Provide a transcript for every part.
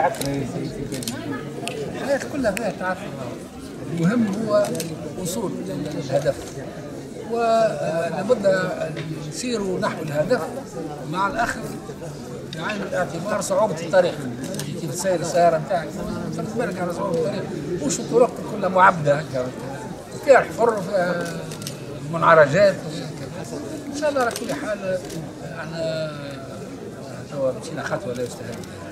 تعثر الحياة كلها فيها تعثر. المهم هو وصول الهدف، ولابد نسيروا نحو الهدف مع الأخذ بعين الاعتبار صعوبة الطريق. كيف تسير السيارة نتاعك فرد بالك على صعوبة الطريق، وش الطرق كلها معبدة هكا، فيها الحفر فيها المنعرجات. إن شاء الله على كل حال احنا توا مشينا خطوة لا يستهان بها،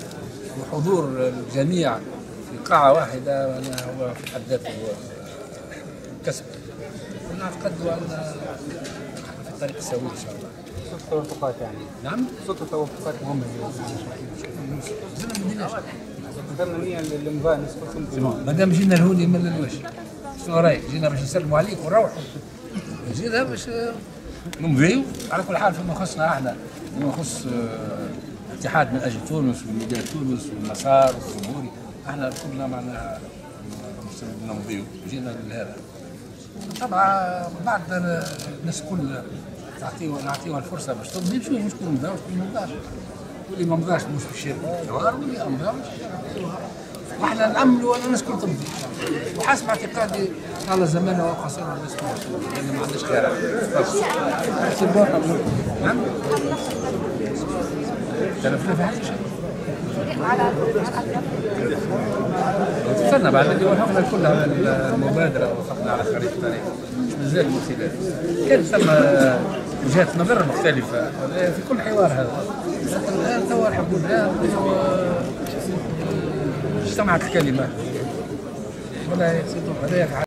وحضور الجميع في قاعة واحدة هو في حد ذاته كسب، ونعتقد أن في الطريق السوي إن شاء الله. صوت التوافقات يعني. نعم؟ صوت التوافقات مهمة اليوم. زلنا ما بديناش. قدرنا نية الإمضاء نسبة. ما دام جينا لهوني من الوش. شنو رايك؟ جينا باش نسلموا عليك ونروحوا. جينا باش نمضيو. على كل حال فيما يخصنا احنا، فيما يخص اتحاد من اجل تونس وميدان تونس والمسار والجمهوري، احنا كلنا معنا نمضيو. جينا لهذا. طبعا بعد الناس الكل نعطيوها الفرصه باش تمضي، نشوفوا شكون مضى وشكون ما مضاش. واللي ما مضاش مش في الشارع الحوار، واللي مضى واحنا نعملوا الناس الكل تمضي. وحسب اعتقادي على زمانه وقصير على الناس لان ما عندناش خيار. نعم؟ تلفنا في حاجه شيء. وصلنا بعد اللي وافقنا الكل على المبادره، وافقنا على خريطه الطريق. مازال المثيرات كان ثم وجهات نظر مختلفه في كل حوار هذا، لكن الان توا الحمد لله اجتمعت الكلمات ولا يفعل